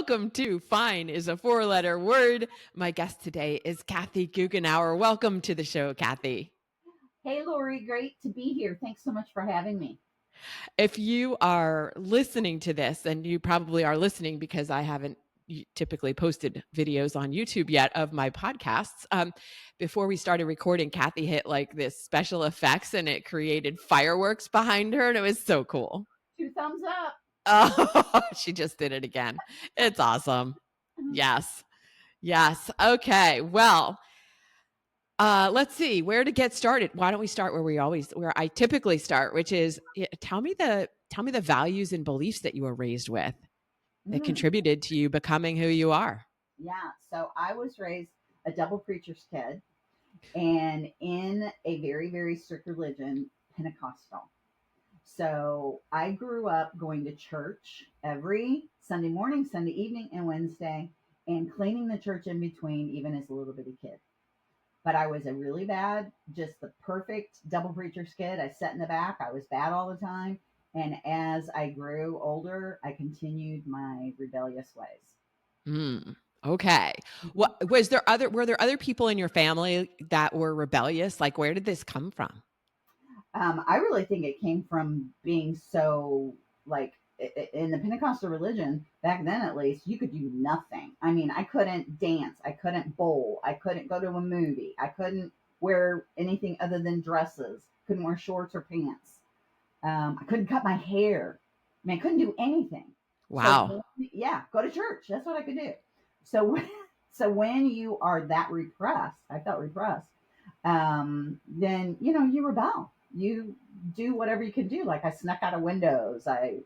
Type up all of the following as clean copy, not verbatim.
welcome to Fine is a four-letter word. My guest today is Kathy Goughenour. Welcome to the show, Kathy. Hey, Lori, great to be here. Thanks so much for having me. If you are listening to this, and you probably are listening because I haven't typically posted videos on YouTube yet of my podcasts. Before we started recording, Kathy hit like this special effects and it created fireworks behind her, and it was so cool. 2 thumbs up. Oh, she just did it again. It's awesome. Yes. Yes. Okay. Well, let's see where to get started. Why don't we start where I typically start, which is tell me the values and beliefs that you were raised with that contributed to you becoming who you are. Yeah. So I was raised a double preacher's kid and in a very, very strict religion, Pentecostal. So I grew up going to church every Sunday morning, Sunday evening, and Wednesday, and cleaning the church in between, even as a little bitty kid. But I was a really bad, just the perfect double preacher's kid. I sat in the back. I was bad all the time. And as I grew older, I continued my rebellious ways. Okay. What were there other people in your family that were rebellious? Like, where did this come from? I really think it came from being so, like, in the Pentecostal religion back then, at least, you could do nothing. I mean, I couldn't dance, I couldn't bowl, I couldn't go to a movie, I couldn't wear anything other than dresses, couldn't wear shorts or pants. I couldn't cut my hair. I mean, I couldn't do anything. Wow. So, yeah, go to church. That's what I could do. So, so when you are that repressed, I felt repressed. Then you rebel. You do whatever you can do. Like I snuck out of windows. You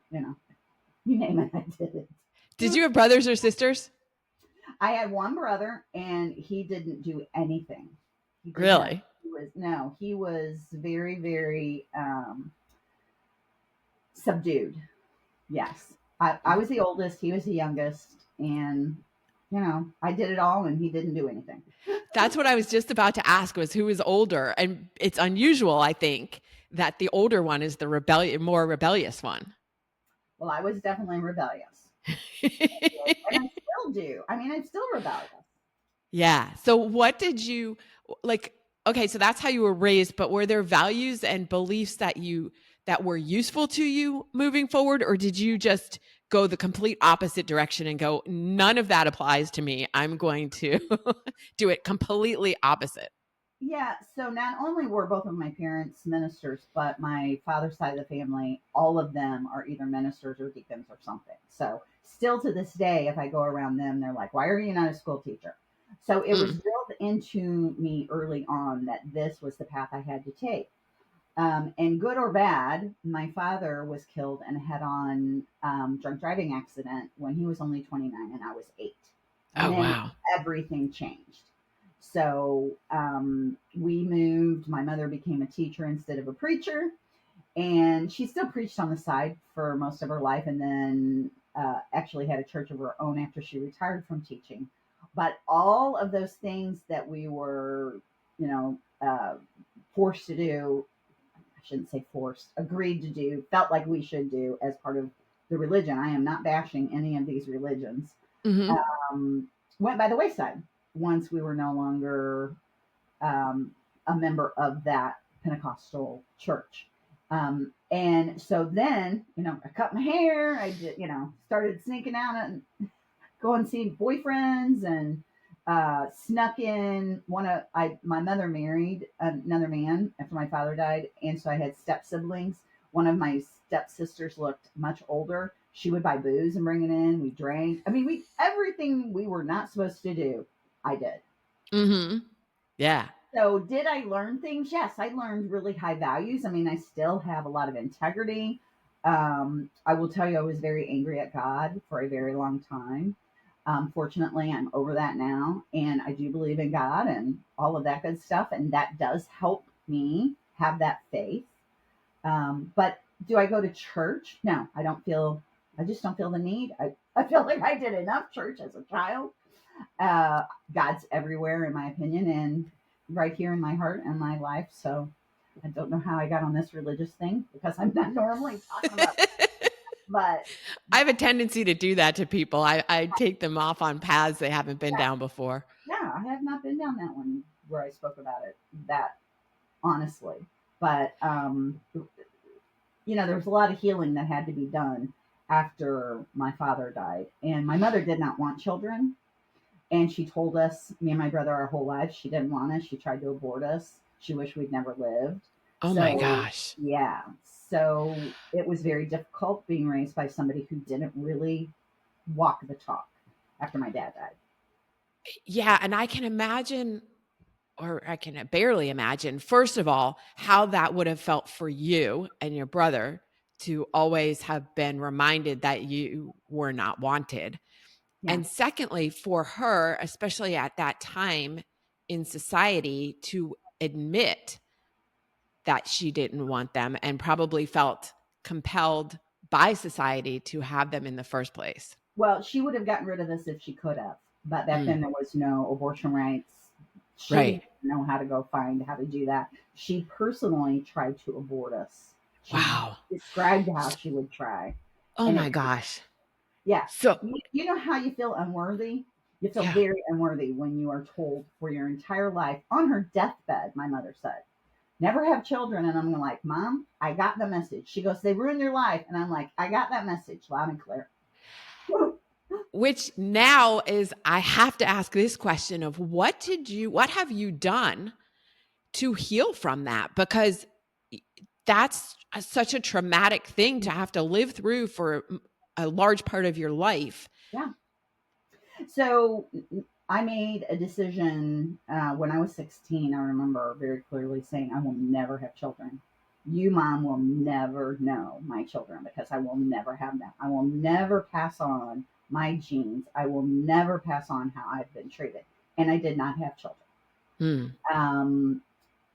name it, I did it. Did you have brothers or sisters? I had one brother, and he didn't do anything. Really? He was very, very subdued. Yes. I was the oldest, he was the youngest, and I did it all and he didn't do anything. That's what I was just about to ask, was who is older? And it's unusual, I think, that the older one is the more rebellious one. Well, I was definitely rebellious. And I still do. I mean, I'm still rebellious. Yeah. So what did you like? Okay, so that's how you were raised, but were there values and beliefs that were useful to you moving forward, or did you just go the complete opposite direction and go, none of that applies to me, I'm going to do it completely opposite? Yeah, so not only were both of my parents ministers, but my father's side of the family, all of them are either ministers or deacons or something. So still to this day, if I go around them, they're like, why are you not a school teacher? So it was drilled into me early on that this was the path I had to take. And good or bad, my father was killed in a head-on drunk driving accident when he was only 29 and I was 8. And then wow. Everything changed. So we moved. My mother became a teacher instead of a preacher. And she still preached on the side for most of her life, and then actually had a church of her own after she retired from teaching. But all of those things that we were, forced to do, I shouldn't say forced, agreed to do, felt like we should do as part of the religion. I am not bashing any of these religions. Went by the wayside once we were no longer a member of that Pentecostal church. And so then, I cut my hair. I did, started sneaking out and going and see boyfriends, and snuck in my mother married another man after my father died. And so I had step siblings. One of my stepsisters looked much older. She would buy booze and bring it in. We drank. I mean, everything we were not supposed to do, I did. Yeah. So did I learn things? Yes, I learned really high values. I mean, I still have a lot of integrity. I will tell you, I was very angry at God for a very long time. Fortunately, I'm over that now, and I do believe in God and all of that good stuff, and that does help me have that faith. But do I go to church? No, I just don't feel the need. I feel like I did enough church as a child. God's everywhere, in my opinion, and right here in my heart and my life. So I don't know how I got on this religious thing, because I'm not normally talking about But I have a tendency to do that to people. I take them off on paths they haven't been down before. yeah, I have not been down that one where I spoke about it that honestly. But there was a lot of healing that had to be done after my father died, and my mother did not want children. And she told us, me and my brother, our whole lives, she didn't want us. She tried to abort us. She wished we'd never lived. Oh my So, gosh. yeah. So it was very difficult being raised by somebody who didn't really walk the talk after my dad died. Yeah, and I can imagine, or I can barely imagine, first of all, how that would have felt for you and your brother to always have been reminded that you were not wanted. Yeah. And secondly, for her, especially at that time in society, to admit that she didn't want them and probably felt compelled by society to have them in the first place. Well, she would have gotten rid of us if she could have. But back Mm, then there was no abortion rights. She right. didn't know how to go find how to do that. She personally tried to abort us. She Wow. described how she would try. Oh And my it, gosh. yeah. So, You know how you feel unworthy? You feel yeah. very unworthy when you are told for your entire life on her deathbed, my mother said, never have children. And I'm like, Mom, I got the message. She goes, they ruined your life. And I'm like, I got that message loud and clear. Which now is, I have to ask this question of what have you done to heal from that? Because that's such a traumatic thing to have to live through for a large part of your life. Yeah. So I made a decision when I was 16. I remember very clearly saying, I will never have children. You, Mom, will never know my children because I will never have them. I will never pass on my genes. I will never pass on how I've been treated. And I did not have children. Hmm. Um,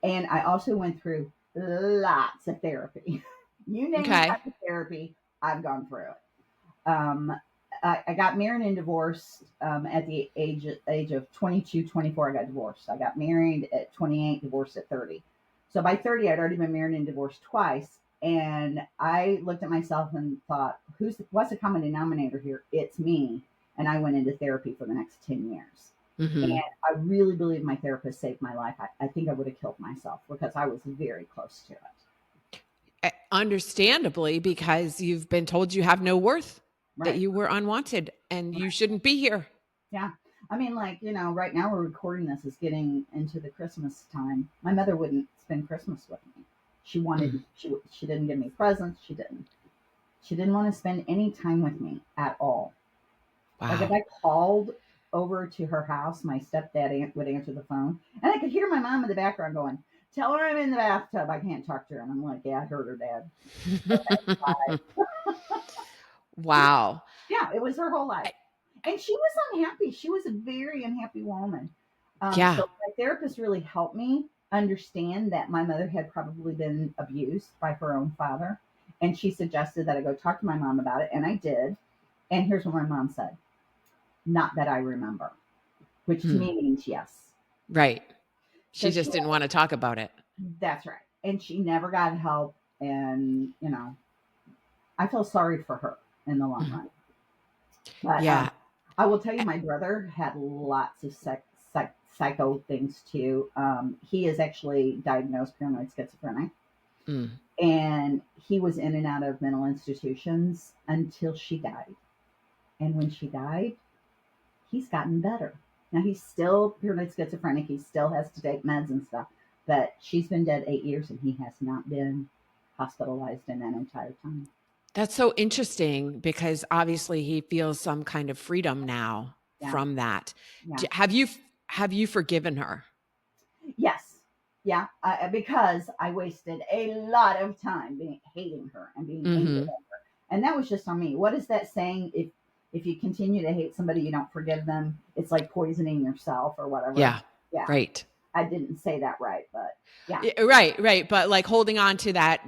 and I also went through lots of therapy. You name the Okay. type of therapy, I've gone through it. I got married and divorced at the age of 22, 24. I got divorced. I got married at 28, divorced at 30. So by 30, I'd already been married and divorced twice. And I looked at myself and thought, what's the common denominator here? It's me. And I went into therapy for the next 10 years. And Hmm. I really believe my therapist saved my life. I think I would have killed myself because I was very close to it. Understandably, because you've been told you have no worth, that Right. you were unwanted and you shouldn't be here. Yeah. I mean, like, right now we're recording this is getting into the Christmas time. My mother wouldn't spend Christmas with me. She Mm. wanted, she didn't give me presents. She didn't want to spend any time with me at all. Like if Wow. I called over to her house, my stepdad would answer the phone and I could hear my mom in the background going, tell her I'm in the bathtub. I can't talk to her. And I'm like, yeah, I heard her, Dad. Wow. Yeah, it was her whole life. I- And she was unhappy. She was a very unhappy woman. So Yeah. my therapist really helped me understand that my mother had probably been abused by her own father. And she suggested that I go talk to my mom about it. And I did. And here's what my mom said: not that I remember, which to Hmm. me means yes. Right. She So just didn't want to talk about it. that's right. And she never got help. And, I feel sorry for her in the long Mhm. run. But Yeah. I will tell you, my brother had lots of psycho things too. He is actually diagnosed paranoid schizophrenic, Mm. and he was in and out of mental institutions until she died. And when she died, he's gotten better. Now he's still paranoid schizophrenic. He still has to take meds and stuff, but she's been dead 8 years, and he has not been hospitalized in that entire time. That's so interesting because obviously he feels some kind of freedom now Yeah, from that. yeah. Have you forgiven her? Yes. Yeah. Because I wasted a lot of time hating her and being angry at Mhm. her. And that was just on me. What is that saying? If you continue to hate somebody, you don't forgive them. It's like poisoning yourself or whatever. Yeah. Yeah. Right. I didn't say that right, but yeah. Right, right, but, like, holding on to that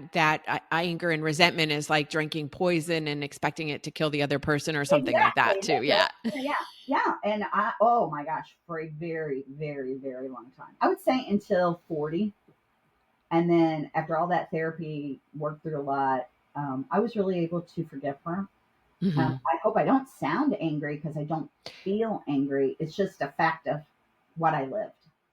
anger and resentment is like drinking poison and expecting it to kill the other person or something like that Exactly. too, yeah. Yeah. Yeah. And oh my gosh, for a very, very, very long time. I would say until 40. And then after all that therapy, worked through a lot. I was really able to forgive her. Mhm. I hope I don't sound angry because I don't feel angry. It's just a fact of what I lived.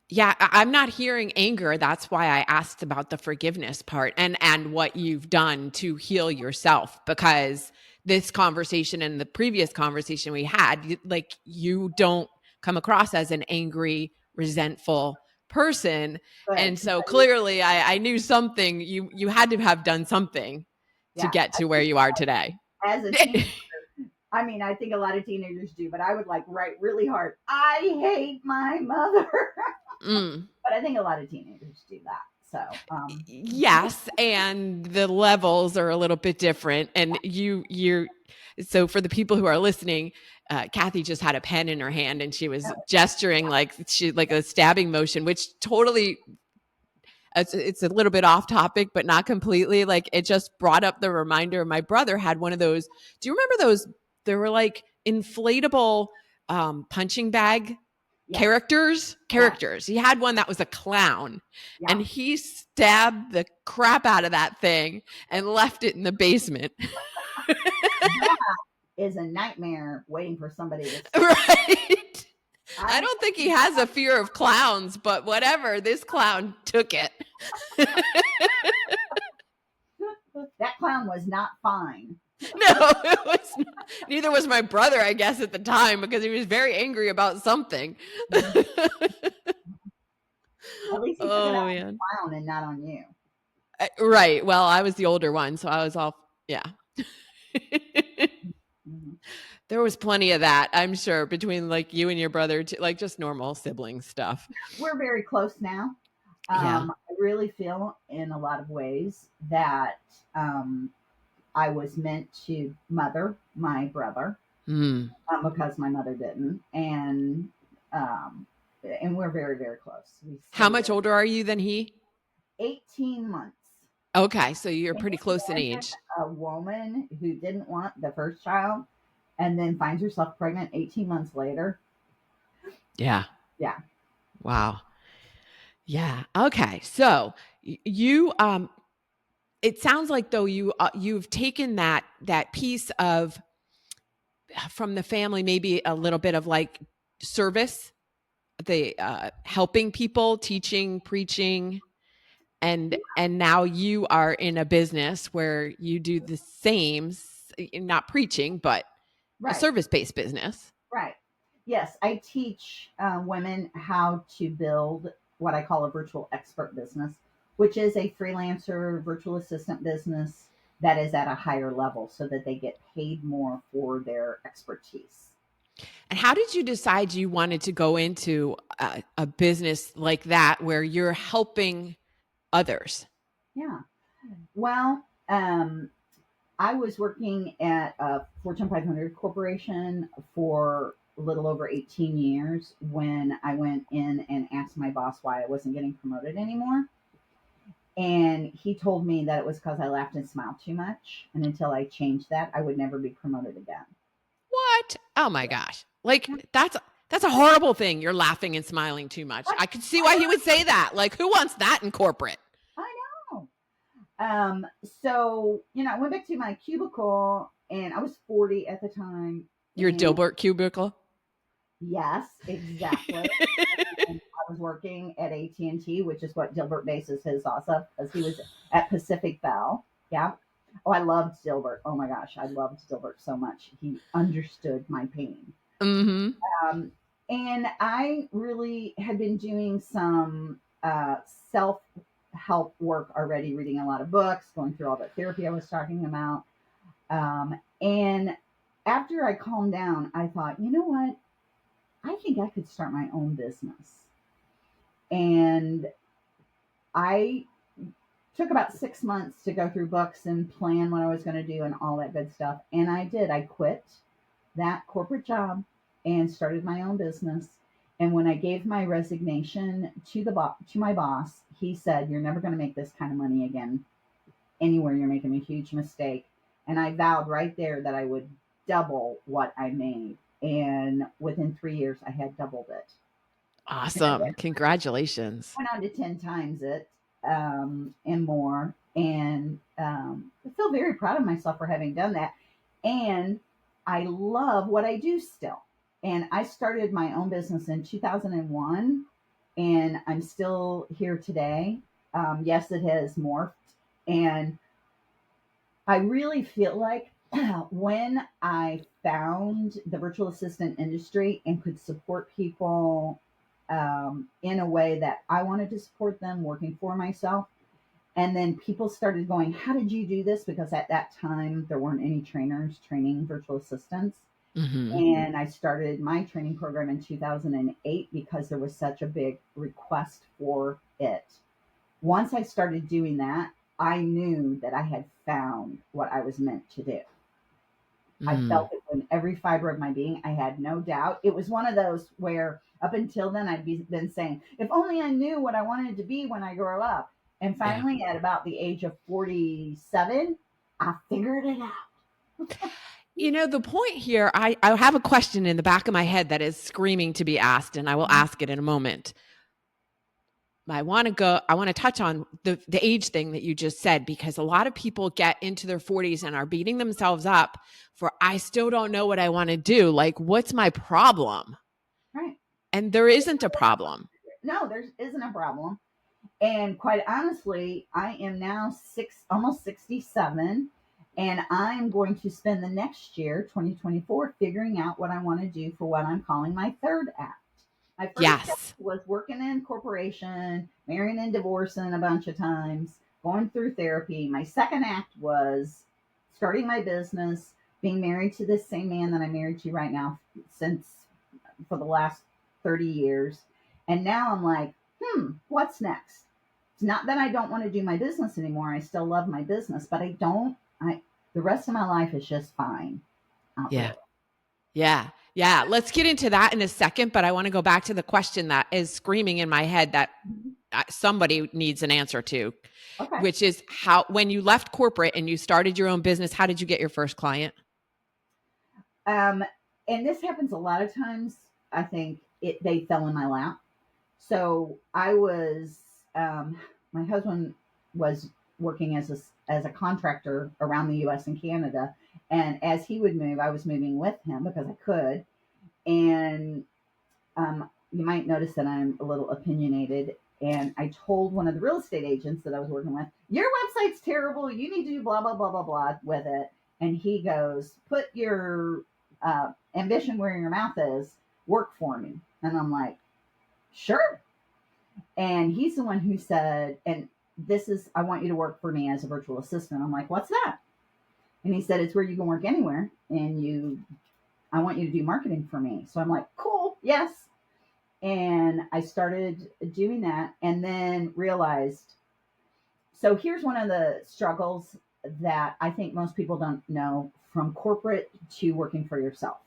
Yeah, I'm not hearing anger. That's why I asked about the forgiveness part and what you've done to heal yourself, because this conversation and the previous conversation we had, like, you don't come across as an angry, resentful person. Good. And so clearly I knew something, you had to have done something to Yeah. get to where you are today. As a teenager, I mean, I think a lot of teenagers do, but I would like write really hard, I hate my mother. Mm. But I think a lot of teenagers do that. So, Yes, and the levels are a little bit different. And you're so for the people who are listening, Kathy just had a pen in her hand and she was gesturing like a stabbing motion, which totally it's a little bit off topic, but not completely. Like, it just brought up the reminder. My brother had one of those. Do you remember those? There were like inflatable punching bag yes, characters. yeah, He had one that was a clown, yeah. and he stabbed the crap out of that thing and left it in the basement. That is a nightmare waiting for somebody to step. Right. I I don't think he has a fear of clowns, but whatever, this clown took it. that clown was not fine. No, it was not. Neither was my brother, I guess, at the time, because he was very angry about something. At least he took it Oh out on the man. clown and not on you. Right. Well, I was the older one, so I was all yeah. Mhm. There was plenty of that, I'm sure, between like you and your brother, too, like just normal sibling stuff. We're very close now. Yeah. I really feel in a lot of ways that um, I was meant to mother my brother Mm. because my mother didn't, um, and we're very very close. We How stay much very older are you than he? 18 months. Okay, so you're Can pretty you close in imagine age. a woman who didn't want the first child and then finds herself pregnant 18 months later? Yeah. Yeah, Wow. Yeah. Okay. So you it sounds like though you've taken that piece of from the family, maybe a little bit of like service, the helping people, teaching, preaching, and now you are in a business where you do the same, not preaching, but a right. service-based business. Right. Yes, I teach women how to build what I call a virtual expert business, which is a freelancer virtual assistant business that is at a higher level so that they get paid more for their expertise. And how did you decide you wanted to go into a business like that where you're helping others? Yeah. Well, I was working at a Fortune 500 corporation for a little over 18 years when I went in and asked my boss why I wasn't getting promoted anymore. And he told me that it was because I laughed and smiled too much. And until I changed that, I would never be promoted again. What? Oh my gosh. Like, that's a horrible thing. You're laughing and smiling too much. I, I could see why he would say that. Like, who wants that in corporate? I know. So, I went back to my cubicle and I was 40 at the time. Your And Dilbert cubicle? yes, exactly. And I was working at AT&T, which is what Dilbert bases his sauce off, because he was at Pacific Bell. Yeah. Oh, I loved Dilbert. Oh my gosh, I loved Dilbert so much. He understood my pain. Mm-hmm. Um, and I really had been doing some self help work already, reading a lot of books, going through all that therapy I was talking about. And after I calmed down, I thought, you know what? I think I could start my own business. And I took about 6 months to go through books and plan what I was going to do and all that good stuff. And I did. I quit that corporate job and started my own business. And when I gave my resignation to my boss, he said, "You're never going to make this kind of money again anywhere. You're making a huge mistake." And I vowed right there that I would double what I made. And within 3 years, I had doubled it. Awesome. Congratulations. Went on to 10 times it and more. And I feel very proud of myself for having done that. And I love what I do still. And I started my own business in 2001, and I'm still here today. Yes, it has morphed. And I really feel like when I found the virtual assistant industry and could support people in a way that I wanted to support them, working for myself, and then people started going, how did you do this? Because at that time, there weren't any trainers training virtual assistants. Mm-hmm. And I started my training program in 2008 because there was such a big request for it. Once I started doing that, I knew that I had found what I was meant to do. I Mm. felt it in every fiber of my being. I had no doubt. It was one of those where up until then been saying, if only I knew what I wanted to be when I grow up. And Yeah. finally, at about the age of 47, I figured it out. The point here, I have a question in the back of my head that is screaming to be asked, and I will ask it in a moment. I want to touch on the age thing that you just said, because a lot of people get into their 40s and are beating themselves up for, I still don't know what I want to do. Like, what's my problem? Right. And there isn't a problem. No, there isn't a problem. And quite honestly, I am now almost 67, and I'm going to spend the next year, 2024, figuring out what I want to do for what I'm calling my third act. My first act Yes. was working in corporation, marrying and divorcing a bunch of times, going through therapy. My second act was starting my business, being married to this same man that I'm married to right now since for the last 30 years. And now I'm like, what's next? It's not that I don't want to do my business anymore. I still love my business, but the rest of my life is just fine out Yeah. there. Yeah. Yeah. Let's get into that in a second, but I want to go back to the question that is screaming in my head that Mhm. somebody needs an answer to, Okay. which is when you left corporate and you started your own business, how did you get your first client? Um, and this happens a lot of times. I think they fell in my lap. So I was, my husband was working as a contractor around the U.S. and Canada, and as he would move, I was moving with him because I could. And you might notice that I'm a little opinionated. And I told one of the real estate agents that I was working with, your website's terrible. You need to do blah, blah, blah, blah, blah with it. And he goes, put your ambition where your mouth is, work for me. And I'm like, sure. And he's the one who said, and I want you to work for me as a virtual assistant. I'm like, what's that? And he said, it's where you can work anywhere. And I want you to do marketing for me. So I'm like, cool, yes. And I started doing that and then realized. So here's one of the struggles that I think most people don't know from corporate to working for yourself.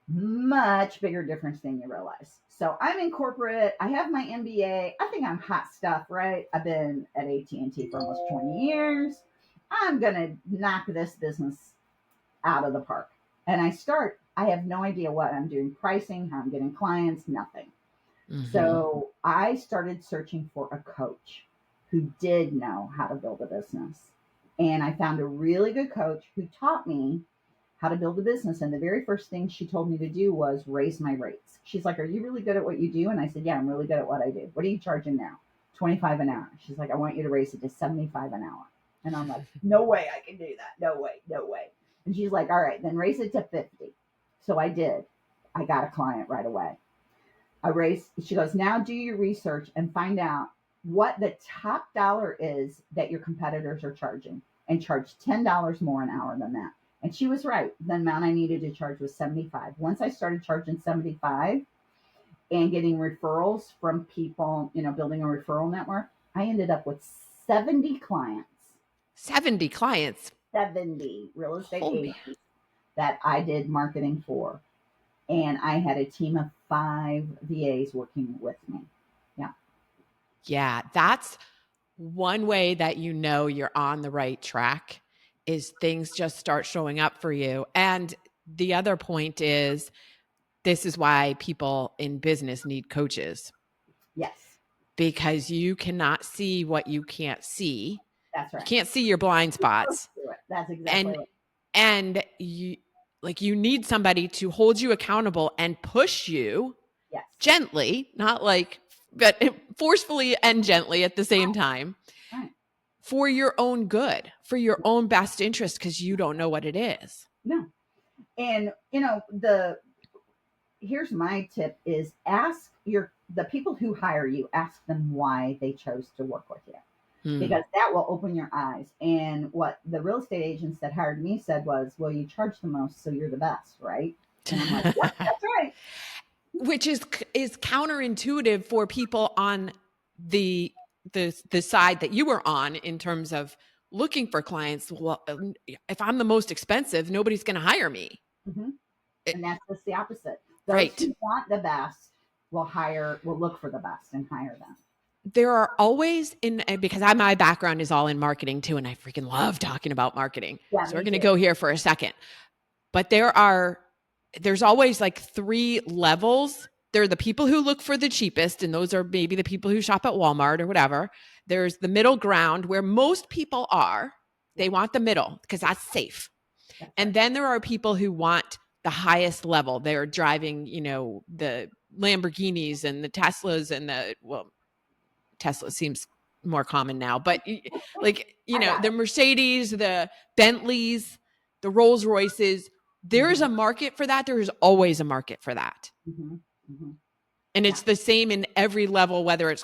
Much bigger difference than you realize. So I'm in corporate. I have my MBA. I think I'm hot stuff, right? I've been at AT&T for almost 20 years. I'm going to knock this business out of the park. And I have no idea what I'm doing, pricing, how I'm getting clients, nothing. Mm-hmm. So I started searching for a coach who did know how to build a business. And I found a really good coach who taught me how to build a business. And the very first thing she told me to do was raise my rates. She's like, are you really good at what you do? And I said, yeah, I'm really good at what I do. What are you charging now? 25 an hour. She's like, I want you to raise it to 75 an hour. And I'm like, no way I can do that. No way, no way. And she's like, all right, then raise it to 50. So I did. I got a client right away. She goes, now do your research and find out what the top dollar is that your competitors are charging and charge $10 more an hour than that. And she was right. The amount I needed to charge was 75. Once I started charging 75 and getting referrals from people, building a referral network, I ended up with 70 clients. 70 clients. 70 real estate Holy. agents that I did marketing for. And I had a team of 5 VAs working with me. Yeah. Yeah, that's one way that you're on the right track is things just start showing up for you. And the other point is this is why people in business need coaches, Yes. because you cannot see what you can't see. That's You right. can't see your blind spots. That's exactly right. And you need somebody to hold you accountable and push you gently, not like, but forcefully and gently at the same time, for your own good, for your own best interest, because you don't know what it is. No. And here's my tip is ask the people who hire you, ask them why they chose to work with you. Because that will open your eyes. And what the real estate agents that hired me said was, well, you charge the most, so you're the best, right? And I'm like, yep, that's right. Which is counterintuitive for people on the side that you were on in terms of looking for clients. Well, if I'm the most expensive, nobody's going to hire me. Mm-hmm. And that's just the opposite. Those right. who want the best will look for the best and hire them. There are always because my background is all in marketing too, and I freaking love talking about marketing. Yeah, so we're going to go here for a second. But there's always like 3 levels. There are the people who look for the cheapest, and those are maybe the people who shop at Walmart or whatever. There's the middle ground where most people are. They want the middle because that's safe. And then there are people who want the highest level. They're driving, the Lamborghinis and the Teslas and Tesla seems more common now, but the Mercedes, the Bentleys, the Rolls Royces, there's a market for that. There is always a market for that. Mm-hmm. Mm-hmm. And it's the same in every level, whether it's